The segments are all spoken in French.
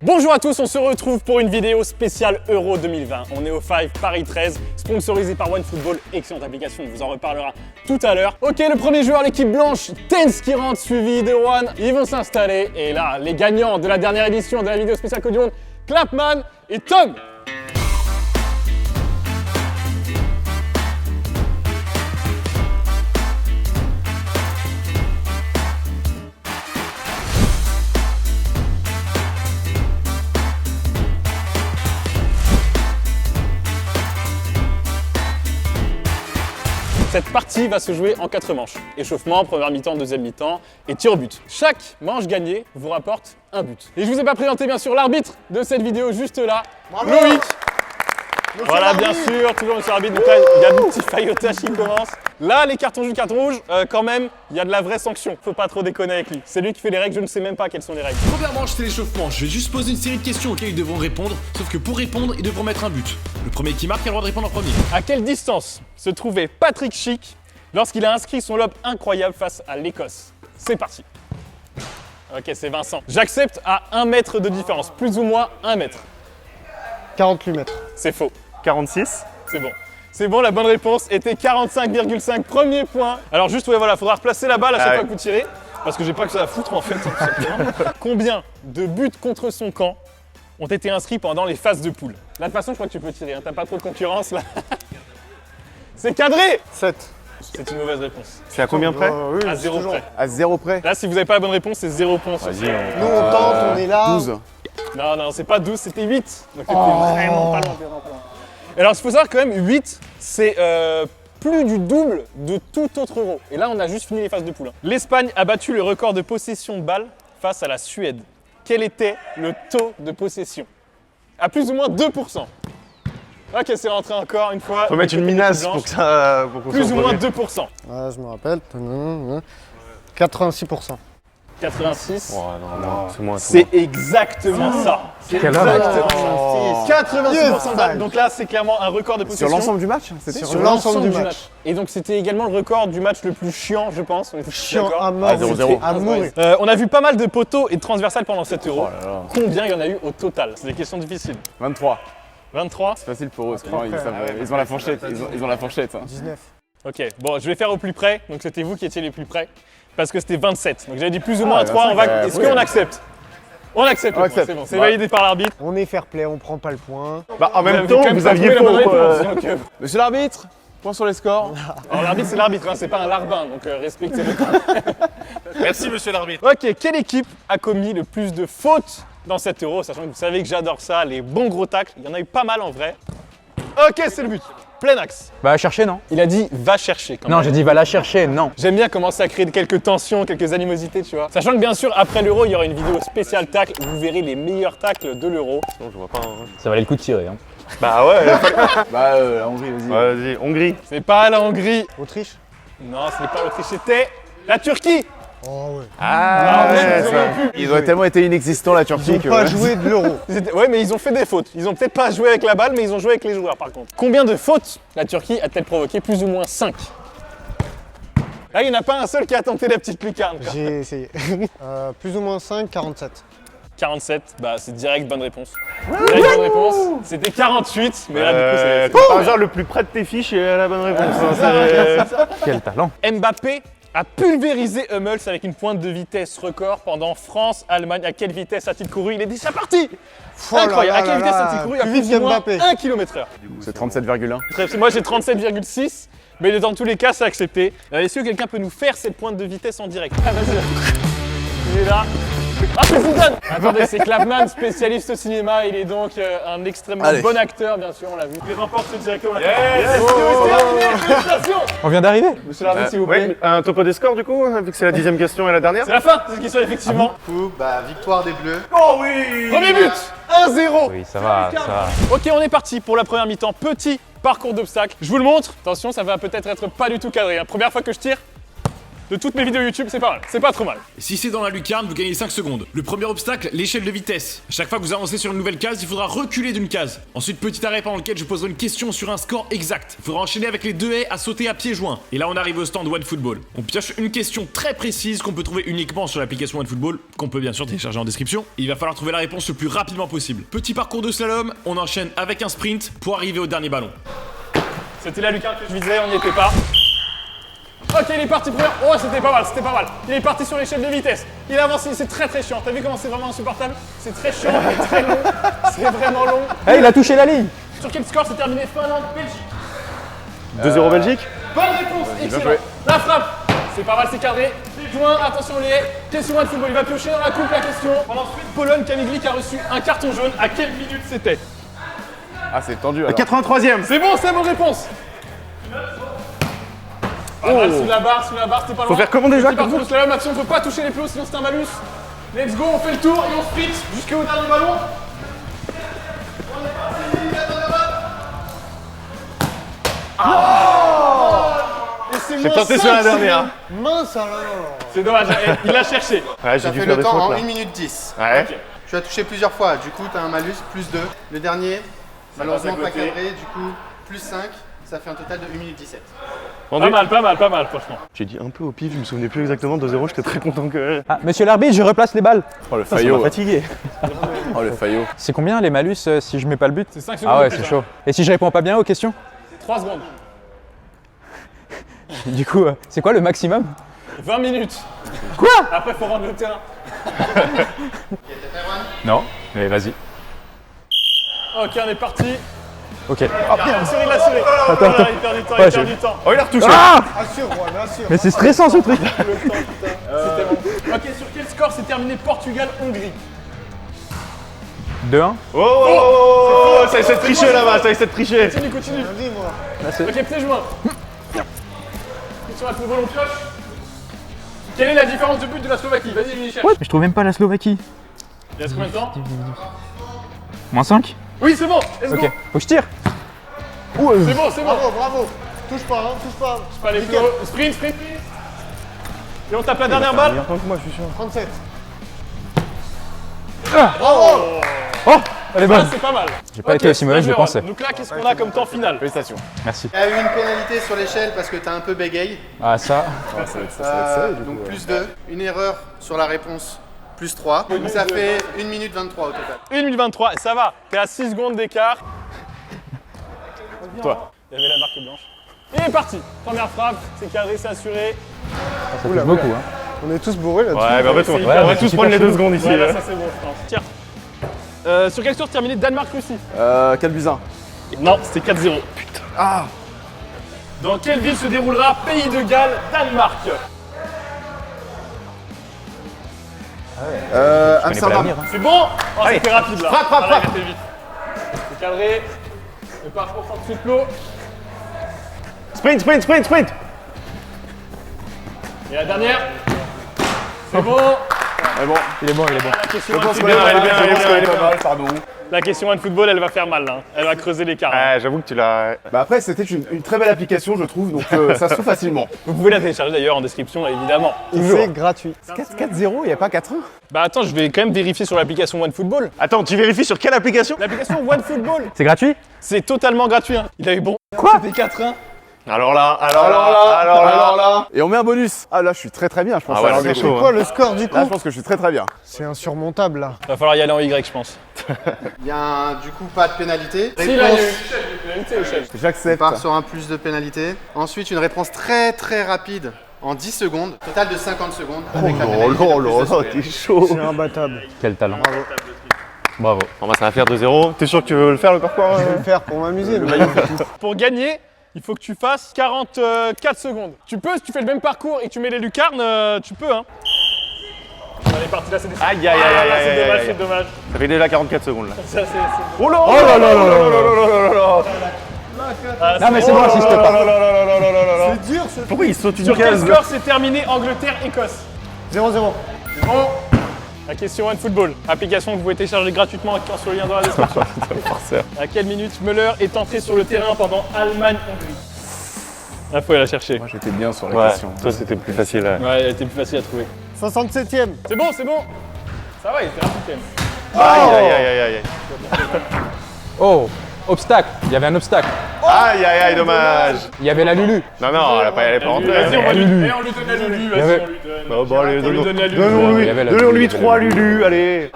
Bonjour à tous, on se retrouve pour une vidéo spéciale Euro 2020. On est au 5 Paris 13, sponsorisé par OneFootball, excellente application, on vous en reparlera tout à l'heure. Ok, le premier joueur, l'équipe blanche, Tens qui rentre, suivi de One, ils vont s'installer. Et là, les gagnants de la dernière édition de la vidéo spéciale Coupe du Monde, Clapman et Tom. Cette partie va se jouer en 4 manches. Échauffement, première mi-temps, deuxième mi-temps et tir au but. Chaque manche gagnée vous rapporte un but. Et je vous ai pas présenté bien sûr l'arbitre de cette vidéo juste là, Bravo. Loïc. Voilà, bien sûr, toujours monsieur l'arbitre. Donc là, il y a du petit faillotage qui commence. Là, les cartons jaunes, cartons rouges, quand même, il y a de la vraie sanction. Faut pas trop déconner avec lui. C'est lui qui fait les règles, je ne sais même pas quelles sont les règles. Première manche, c'est l'échauffement. Je vais juste poser une série de questions auxquelles ils devront répondre, sauf que pour répondre, ils devront mettre un but. Le premier qui marque a le droit de répondre en premier. À quelle distance se trouvait Patrick Schick lorsqu'il a inscrit son lob incroyable face à l'Écosse? C'est parti. Ok, c'est Vincent. J'accepte à 1 mètre de différence, plus ou moins 1 mètre. 48 mètres. C'est faux. 46. C'est bon. C'est bon, la bonne réponse était 45,5, premier point. Alors juste, ouais, voilà, faudra replacer la balle à chaque fois que vous tirez, parce que j'ai pas que ça à foutre en fait, tout simplement. Combien de buts contre son camp ont été inscrits pendant les phases de poule? Là, de toute façon, je crois que tu peux tirer, hein. T'as pas trop de concurrence là. C'est cadré. 7. C'est une mauvaise réponse. C'est à combien près? Oui, À c'est 0 toujours. près. À 0 près. Là, si vous n'avez pas la bonne réponse, c'est 0 points. Vas-y, Nous on tente, on est là. 12. Non, non, c'est pas 12, c'était 8. Donc c'était vraiment pas loin, vraiment pas loin. Alors, il faut savoir quand même, 8, c'est plus du double de tout autre euro. Et là, on a juste fini les phases de poule. Hein. L'Espagne a battu le record de possession de balles face à la Suède. Quel était le taux de possession? À plus ou moins 2%. Ok, c'est rentré encore une fois. Faut mettre une minace pour que ça. Pour qu'on Plus soit ou moins premier. 2%. Ouais, je me rappelle. 86%. 86. Oh, non, c'est moins. C'est exactement ça. C'est Quel homme. exactement ça. 86% de balles. Donc là, c'est clairement un record de possession. Sur l'ensemble du match? C'était Sur l'ensemble du match. Et donc c'était également le record du match le plus chiant, je pense. On était Chiant d'accord. à mort. Ah, 0-0. À mourir. On a vu pas mal de poteaux et de transversales pendant 7 euros. Oh là là. Combien il y en a eu au total? C'est des questions difficiles. 23. 23. C'est facile pour eux, parce qu'ils ont la fourchette. Ils ont la fourchette. Hein. 19. Ok, bon, je vais faire au plus près. Donc c'était vous qui étiez les plus près. Parce que c'était 27. Donc j'avais dit plus ou moins Ah, 3. On 25, va... Est-ce oui. qu'on accepte? On accepte. On le point, accepte. C'est bon, c'est Ouais. validé par l'arbitre. On est fair play, on prend pas le point. Bah, en même avez temps, quand même vous pas aviez trouvé la bonne faux. réponse, donc, Monsieur l'arbitre, point sur les scores. Alors l'arbitre c'est l'arbitre, hein, c'est pas un larbin, donc respectez-le. Merci, monsieur l'arbitre. Ok, quelle équipe a commis le plus de fautes dans cet euro? Sachant que vous savez que j'adore ça, les bons gros tacles. Il y en a eu pas mal en vrai. Ok, c'est le but. Plein axe. Va la chercher, non? Il a dit va chercher quand Non, même. j'ai dit va la chercher, non. J'aime bien commencer à créer quelques tensions, quelques animosités, tu vois. Sachant que bien sûr, après l'euro, il y aura une vidéo spéciale tacle où vous verrez les meilleurs tacles de l'euro. Non, je vois pas. Hein. Ça valait le coup de tirer. Hein. Bah ouais. Bah, la Hongrie, vas-y. Ouais, vas-y, Hongrie. C'est pas la Hongrie. Autriche. Non, ce n'est pas l'Autriche, c'était la Turquie. Oh ouais. Ah, ouais, ouais, ils ça. auraient pu. Ils auraient tellement été inexistants, la Ils Turquie. ont que, pas ouais. joué de l'euro. Ouais, mais ils ont fait des fautes. Ils ont peut-être pas joué avec la balle, mais ils ont joué avec les joueurs par contre. Combien de fautes la Turquie a-t-elle provoqué? Plus ou moins 5. Là, il n'y en a pas un seul qui a tenté la petite lucarne. quoi. J'ai essayé. Plus ou moins 5, 47. 47, bah c'est direct bonne réponse. Direct bonne réponse. C'était 48, mais là du coup c'est. Par hasard, le plus près de tes fiches et la bonne réponse. Hein, Quel talent. Mbappé a pulvérisé Hummels avec une pointe de vitesse record pendant France-Allemagne. À quelle vitesse a-t-il couru? Il est déjà parti. Oh là Incroyable. là À quelle là vitesse là. a-t-il couru? À Plus plus vite ou moins qu'Mbappé. 1 km/h. C'est 37,1. Moi j'ai 37,6, mais dans tous les cas c'est accepté. Est-ce que quelqu'un peut nous faire cette pointe de vitesse en direct? Ah vas-y. Il est là. Ah c'est Zidane. Attendez, c'est Clapman, spécialiste cinéma, il est donc un extrêmement Allez. bon acteur bien sûr, on l'a vu. Il remporte directement la Félicitations. On vient d'arriver. Monsieur l'arbitre s'il vous plaît. Ouais, un topo des scores du coup, vu que c'est la 10e question et la dernière. C'est la fin de cette question effectivement. Victoire des Bleus. Oh oui. Premier but 1-0. Oui, ça va, ça va. Ok, on est parti pour la première mi-temps. Petit parcours d'obstacles. Je vous le montre. Attention, ça va peut-être être pas du tout cadré. hein. Première fois que je tire. de toutes mes vidéos YouTube, c'est pas mal, c'est pas trop mal. Si c'est dans la lucarne, vous gagnez 5 secondes. Le premier obstacle, l'échelle de vitesse. À chaque fois que vous avancez sur une nouvelle case, il faudra reculer d'une case. Ensuite, petit arrêt pendant lequel je poserai une question sur un score exact. Il faudra enchaîner avec les 2 haies à sauter à pieds joints. Et là, on arrive au stand OneFootball. On pioche une question très précise qu'on peut trouver uniquement sur l'application OneFootball, qu'on peut bien sûr télécharger en description. Et il va falloir trouver la réponse le plus rapidement possible. Petit parcours de slalom, on enchaîne avec un sprint pour arriver au dernier ballon. C'était la lucarne que je visais, on n'y était pas. Ok, il est parti première. Oh, c'était pas mal, c'était pas mal. Il est parti sur l'échelle de vitesse. Il a avancé, c'est très très chiant. T'as vu comment c'est vraiment insupportable? C'est très chiant et très long. C'est vraiment long. Eh, il a touché la ligne. Sur quel score c'est terminé? Finlande, Belgique. 2-0 Belgique. Bonne réponse, excellent. La frappe, c'est pas mal, c'est cadré. Joint, attention les haies. Question de football, il va piocher dans la coupe la question. Ensuite, Pologne, Kamiglik a reçu un carton jaune. À quelle minute c'était? Ah, c'est tendu alors. 83e. C'est bon, c'est bonne réponse. Pas mal, sous la barre, c'était pas loin. Faut faire comment déjà? Petit parcours de slalom, attention, faut pas toucher les plots, sinon c'est un malus. Let's go, on fait le tour et on sprint jusqu'au dernier ballon. On est parti, attends la balle. Et c'est J'ai tenté sur la dernière. Mince alors. C'est dommage, il a cherché. Ouais, j'ai Ça dû fait faire le des temps fautes en là. 1 minute 10. Ouais. Ok. Tu as touché plusieurs fois, du coup tu as un malus, plus 2. Le dernier, malheureusement passe à pas côté. cadré, du coup plus 5. Ça fait un total de 1 minute 17. Pas mal, franchement. J'ai dit un peu au pif, je me souvenais plus exactement. 2-0, j'étais très content que. Ah, monsieur l'arbitre, je replace les balles. Oh, le Ça m'a faillot. fatigué. Oh, le faillot. C'est combien les malus si je mets pas le but? C'est 5 secondes. Ah ouais, de plus, c'est chaud. Et si je réponds pas bien aux questions? 3 secondes. Du coup, c'est quoi le maximum? 20 minutes. Quoi? Après, faut rendre le terrain. Non, mais vas-y. Ok, on est parti. Ok. Il a assuré. Il perd du temps, Ouais, il perd du temps. Oh, il a retouché. Ah! Assure, ouais, assure. Mais c'est stressant ce truc. C'était bon. Ok, sur quel score s'est terminé Portugal-Hongrie? 2-1. Oh, ça essaie de tricher là-bas, ça essaie de tricher. Continue. Vas-y, moi. Ok, pieds joints. Question à football, on pioche. Quelle est la différence de but de la Slovaquie? Vas-y, Julie, cherche. Je trouve même pas la Slovaquie. Il reste combien de temps? Moins 5? Oui, c'est bon, let's go. Ok. Faut que je tire. C'est bon, c'est bon. Bravo, bravo. Touche pas, hein, touche pas. Pas les Nickel. flots. Sprint. Et on tape la dernière balle. Tant que moi, je suis sûr. 37. Oh, elle est Ah, bonne. c'est pas mal. J'ai pas été aussi mauvais que je le pensais. Donc là, qu'est-ce qu'on a comme temps final? Félicitations. Merci. Il y a eu une pénalité sur l'échelle parce que t'as un peu bégayé. Ah ça. Donc plus 2. Une erreur sur la réponse, plus 3. Donc ça fait 1 minute 23 au total. 1 minute 23, ça va. T'es à 6 secondes d'écart. Toi. Il y avait la marque blanche. Il est parti. Première frappe, c'est cadré, c'est assuré. Ça touche beaucoup. Hein. On est tous bourrés là-dessus. Ouais, mais en fait, on Ouais, va mais tous c'est prendre les super 2 secondes ici. Ouais, là, ça c'est bon, je pense. Tiens. Sur quel score terminé Danemark-Russie? Calbuzin. Non, c'était 4-0. Putain. Ah. Dans quelle ville se déroulera Pays de Galles, Danemark? Je connais pas Amsterdam. l'avenir. Hein. C'est bon? Oh, c'était rapide là. Frappe. Voilà, il a été vite. C'est cadré. Le parcours sans dessus de l'eau. Sprint. Et la dernière. C'est bon. Il est bon. La question Je pense One qu'elle est Football, pas mal, pardon. la question One Football, elle va faire mal là. Elle va creuser l'écart. Ouais, j'avoue que tu l'as. Bah après, c'était une très belle application, je trouve, donc ça se trouve facilement. Vous pouvez la télécharger d'ailleurs en description, évidemment. C'est gratuit. 4-0, il n'y a pas 4-1? Bah attends, je vais quand même vérifier sur l'application One Football. Attends, tu vérifies sur quelle application? L'application One Football, C'est gratuit? c'est totalement gratuit. Hein. Il a eu bon. Quoi? C'était 4-1. Alors là. Et on met un bonus. Ah là, je suis très bien, je pense. Ah ouais, Alors, là, c'est du coup, chaud. Quoi le score du Là, coup? je pense que je suis très bien. C'est insurmontable là. Va falloir y aller en Y, je pense. Il y a du coup pas de pénalité. Si, là, il y a eu Réponse, pénalité au chef. on J'accepte. part sur un plus de pénalité. Ensuite une réponse très rapide en 10 secondes. Total de 50 secondes avec la pénalité. de plus de t'es chaud. C'est imbattable. Quel talent. Bravo. Bon, bah, ça va faire 2-0. T'es sûr que tu veux le faire le parcours? Je vais le faire pour m'amuser. le Pour gagner, il faut que tu fasses 44 secondes. Tu peux, si tu fais le même parcours et que tu mets les lucarnes, tu peux. Hein. Allez, parti là, c'est des... Aïe, Ah, là, c'est dommage, c'est dommage. Ça fait déjà 44 secondes là. Ça, c'est... Oh là Ah, Non mais c'est bon, insiste pas. C'est dur ce Pourquoi il saute une Sur quel case? score s'est terminé Angleterre-Écosse? 0-0. Bon. La question One Football, application que vous pouvez télécharger gratuitement en cliquant sur le lien dans la description. À quelle minute Müller est entré sur le terrain pendant Allemagne-Hongrie? Là, faut aller la chercher. Moi, j'étais bien sur la Ouais, question. toi c'était plus facile. Ouais. Ouais, elle était plus facile à trouver. 67ème. C'est bon, c'est bon. Ça va, il était rapide quand même. Aïe aïe aïe aïe aïe. Oh, obstacle. Il y avait un obstacle. Aïe aïe aïe, dommage. Il y avait la Lulu. Non, non, elle est pas rentrée. Vas-y, on va lui donne la Lulu. Vas-y, avait- on lui donne. Bon, bon, allez, On lui donne la Lulu. Il y avait la Donnons-lui Lulu. 3 Lulu, allez.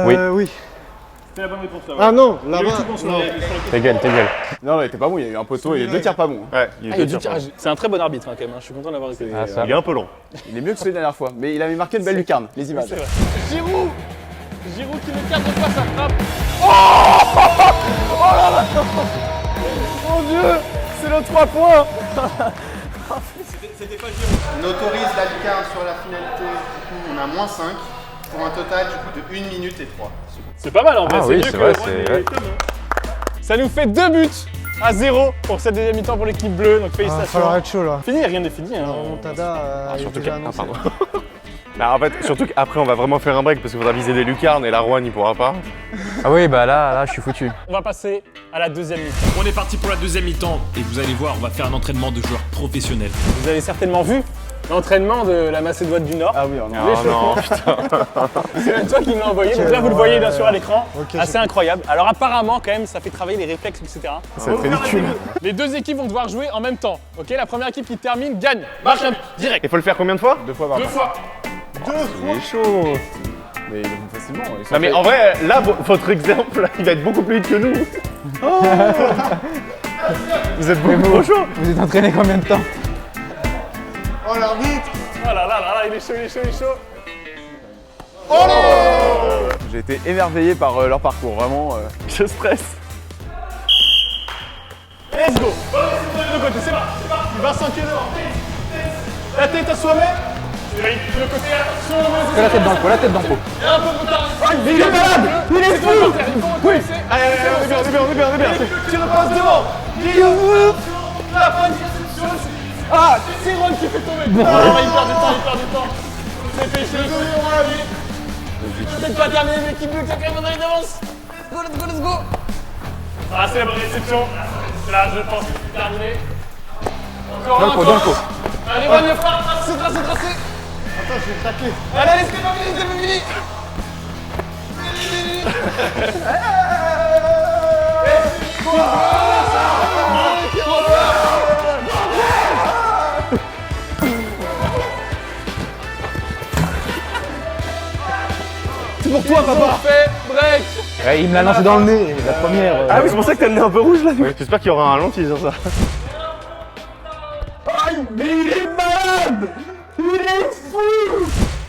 Oui. Oui. C'est la bonne réponse là. Ah non, Il y a eu là-bas. tout bon sur non. les- Ta gueule, ta gueule. Non, il était pas bon, il y a eu un poteau et les 2 tirs pas bons. Ouais, il Ah, il y a est du dur. tirage. C'est un très bon arbitre hein, quand même. Je suis content d'avoir été. Ah, ça. Il est un peu long. Il est mieux que celui de la dernière fois, mais il avait marqué une belle lucarne, les images. C'est vrai. Giroud Giroud qui ne cadre pas sa frappe. Mon dieu, c'est le 3 points. On autorise la lucarne sur la finalité, du coup on a -5 pour un total du coup de 1 minute et 3. C'est pas mal en vrai. Ah oui, mieux c'est que vrai, le roi c'est- des ouais. Tom, hein. Ça nous fait 2 buts à 0 pour cette deuxième mi-temps pour l'équipe bleue. Donc Il va félicitations. falloir être chaud là. Fini, rien n'est fini. Hein. Remontada, il est Surtout déjà que. annoncé. pardon. Bah, en fait, surtout qu'après, on va vraiment faire un break parce qu'il faudra viser des lucarnes et la Rouen n'y pourra pas. Ah oui, bah là, je suis foutu. On va passer à la deuxième mi-temps. On est parti pour la deuxième mi-temps et vous allez voir, on va faire un entraînement de joueurs professionnels. Vous avez certainement vu l'entraînement de la Macédoine du Nord. Ah oui, on a Oh non, C'est même toi qui me l'as envoyé. Donc là, vous le voyez bien sûr à l'écran. Ok, Assez incroyable. Alors apparemment, quand même, ça fait travailler les réflexes, etc. ça va être ridicule. Les deux équipes vont devoir jouer en même temps. Ok, la première équipe qui termine gagne. Marche un direct. il faut le faire combien de fois 2 fois par 2 match. fois. Il est chaud. Mais il le font facilement. ils sont Non, mais faits. en vrai, là, votre exemple, il va être beaucoup plus vite que nous. Vous êtes beaucoup trop chaud. Vous êtes entraîné combien de temps? Oh l'arbitre. Oh là là là là, il est chaud, il est chaud, il est chaud. J'ai été émerveillé par leur parcours, vraiment. Je stresse. Let's go. De côté, c'est parti. Vincent qui est devant. La tête à soi-même. De côté, attention. Fais la tête dans le pot, la tête dans le pot. Et un peu de retard. Il est malade. Il est fou. Il faut recommencer. Allez, On est bien, on est bien, on est bien, on est bien. Qui repasse devant. Guillaume. La bonne réception. Ah, c'est Ron qui fait tomber. Non, il perd du temps, il perd du temps. C'est péché. Peut-être pas terminé, mais l'équipe bleue qui a quand même un d'avance. Go, let's go, let's go. Ah, c'est la bonne réception. Là, je pense que c'est terminé. Encore Dans le pot, dans le pot. Allez, Ron, le frère, c'est tracé, tracé. Attends, je vais tacler. Allez, allez, c'est pas fini, c'est pas fini. C'est pour toi, papa. Fait break. Ouais, il me l'a lancé dans le nez, la première. Ah oui, c'est pour ça que t'as le nez un peu rouge là. J'espère qu'il y aura un ralenti sur ça.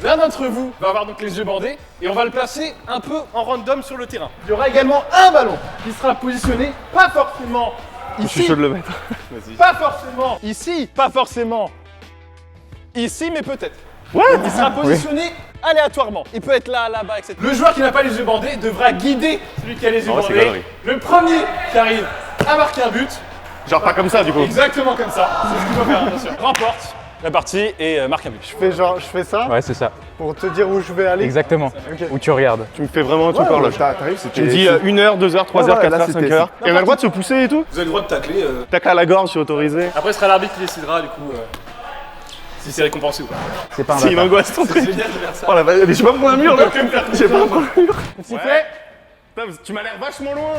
L'un d'entre vous va avoir donc les yeux bandés et on va le placer un peu en random sur le terrain. Il y aura également un ballon qui sera positionné pas forcément Je suis ici, chaud de le mettre. pas forcément ici, pas forcément ici, mais peut-être. Il sera positionné aléatoirement. Il peut être là, là-bas, etc. Le joueur qui n'a pas les yeux bandés devra guider celui qui a les yeux Oh, c'est bandés. connerie. Le premier qui arrive à marquer un but, Genre pas comme ça du coup. exactement comme ça, c'est ce qu'il doit faire, bien sûr. Remporte la partie et marque un but. Je fais ça Ouais, c'est ça. pour te dire où je vais aller. Exactement. Où tu regardes. Tu me fais vraiment un truc par là. T'arrives, c'était. Tu me dis 1 heure, 2 heures, 3 Ouais, heures, ouais, 4 là, heures, 5 c'était- heures. Et on a le droit de se pousser et tout. Vous avez le droit de tacler. Tac à la gorge, je suis autorisé. Après, ce sera l'arbitre qui décidera, du coup, si c'est récompensé ou pas. C'est pas un C'est une bâtard. angoisse ton truc. C'est génial de faire ça. Oh la vache, mais je sais pas pourquoi un mur là. Je sais pas pourquoi un mur. Petit fait. Putain, tu m'as l'air vachement loin.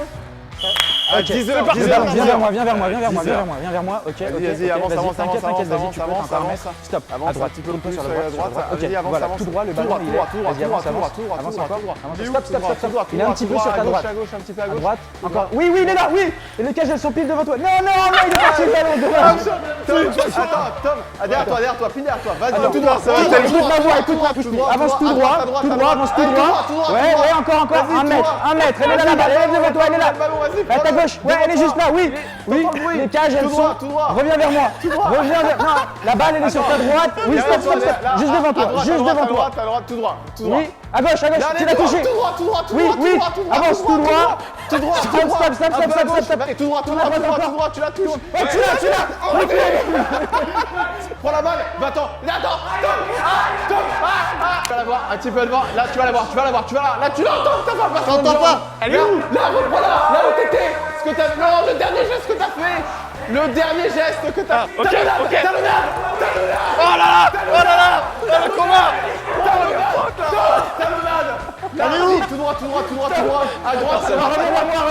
Ok, c'est viens parti, vers moi, viens vers moi, viens vers moi, viens vers moi, viens vers moi. Ok, Vas-y, ok, vas-y, ok, avance, vas-y, avance, t'inquiète, avance, t'inquiète, vas-y, avance, tu peux avance, t'intermettre. avance. Stop, Avance à droite, un petit peu tourne-toi plus sur sur la la droite, droite. Ok, Vas-y, avance, voilà, avance. tout droit, le Tout ballon, droit, il tout est. droit, tout droit, Vas-y, tout droit, avance, tout droit, avance, tout droit, avance tout droit, encore. tout droit. Avance, Il est où, stop, tout stop, droit, stop, tout droit, stop. Il est un petit peu sur ta droite. À gauche, un petit peu à À gauche. droite, encore. Oui, oui, il est là, oui. Et les cages, elles sont pile devant toi. Non, non, non, il est parti le ballon, dommage. Attends, Tom, derrière toi, pile derrière toi. Vas-y, Attends, tout droit, ça va. écoute ma voix, écoute ma touche. Avance tout droit, avance tout droit. Ouais, ouais, encore, un mètre, elle est là, là-bas, elle est devant toi, elle est là. À ta gauche, ouais, elle est juste là, oui, oui, les cages, elles sont. Reviens vers moi, reviens vers. Non, la balle, elle est sur ta droite. Oui, stop, stop, stop. Juste devant toi, juste devant toi. À droite, tout droit, tout droit. Oui, à gauche, tu l'as touché. Tout droit, tout droit, tout Oui, droit, oui, tout droit, avance tout droit. tout droit, Stop, stop, stop, stop, stop, stop. Et tout droit, tout droit, tout droit, tout droit, tu la touches. Ouais, tu l'as. Prends la balle, va-t'en. Attends, stop, tu vas la voir, un petit peu devant. Là, tu vas la voir, là, tu l'entends, t'entends pas. Elle est où? Là, voilà, là où t'étais. Ce que t'as, non, le dernier geste que t'as fait. Le dernier geste que t'as. ok, Talonnade, ok. talonnade, Oh là là, oh là là, le combat. talonnade. Là, vas-y, tout droit, tout droit, tout droit, tout droit. À droite, à droite.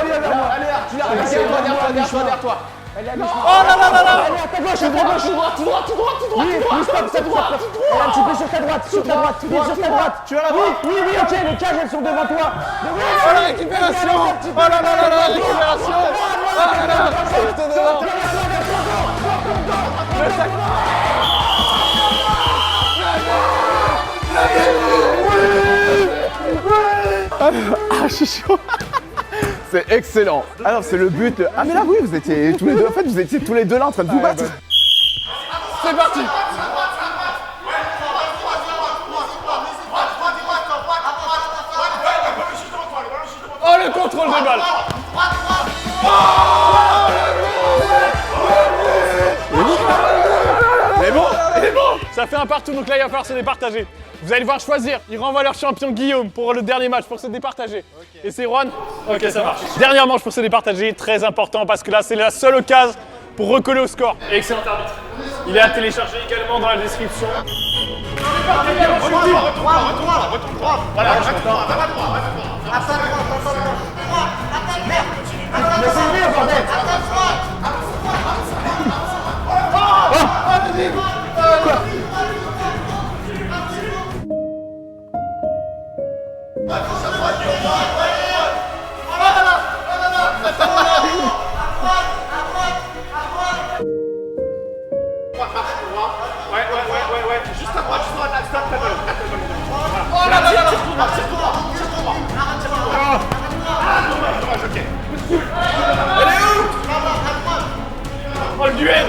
Reviens vers moi. Allez, tu l'as. Derrière toi, derrière toi. Elle est à mi-chemin. Oh là là là là. Elle est à ta gauche, Tout droit, tout droit, tout droit, tout droit, tout droit. Oui, stop. Elle est un petit peu sur ta droite, sur ta droite, sur ta droite. Tu vas la voir. Oui, ok, les cages, elles sont devant toi. Oh la récupération. Oh là là là là, récupération. Oh là là, j'étais devant. Ah, je suis chaud. C'est excellent. Ah non, c'est le but. Ah mais là, oui, vous étiez tous les deux. En fait, vous étiez tous les deux là en train de vous battre. C'est parti. Oh le contrôle des balles. Mais bon, Ça fait un partout, donc là il va falloir se départager. Vous allez devoir choisir. Ils renvoient leur champion Guillaume pour le dernier match, pour se départager. Et c'est Juan. Ok, ça marche. Dernière manche pour se départager, très important parce que là c'est la seule occasion pour recoller au score. Excellent arbitre. Il est à télécharger également dans la description. Oh le duel.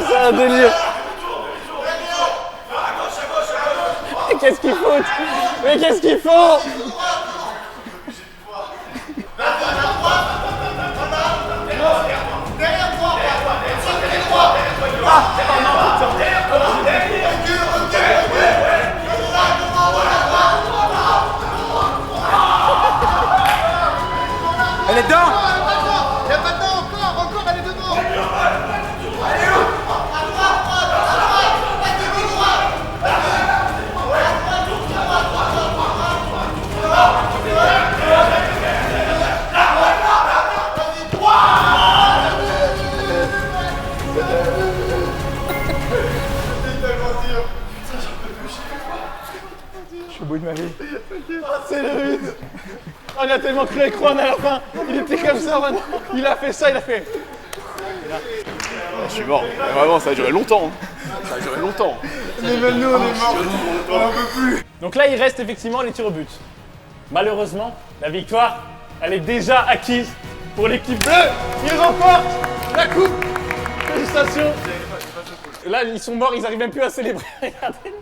C'est un délire. Mais qu'est-ce qu'ils foutent? Mais qu'est-ce qu'ils font? Elle est dedans. Y'a pas dedans, encore, elle est dedans. C'est le rude. On a tellement cru avec Juan à la fin. Il était comme ça, Juan. Il a fait ça, il a fait. Je suis mort. Vraiment, ça a duré longtemps. Ça a duré longtemps. Donc là, il reste effectivement les tirs au but. Malheureusement, la victoire, elle est déjà acquise pour l'équipe bleue. Ils remportent la coupe. Félicitations. Là, ils sont morts, ils n'arrivent même plus à célébrer. Regardez.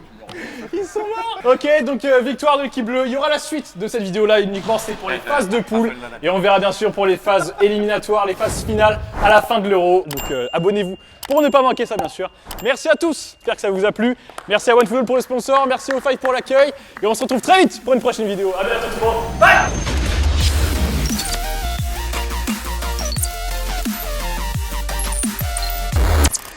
Ils sont morts. Ok, donc victoire de l'équipe bleue. Il y aura la suite de cette vidéo-là uniquement, c'est pour les phases de poule. Et on verra bien sûr pour les phases éliminatoires, les phases finales à la fin de l'Euro. Donc abonnez-vous pour ne pas manquer ça bien sûr. Merci à tous, j'espère que ça vous a plu. Merci à OneFootball pour le sponsor, merci au Five pour l'accueil. Et on se retrouve très vite pour une prochaine vidéo. A bientôt tout le monde. Bye.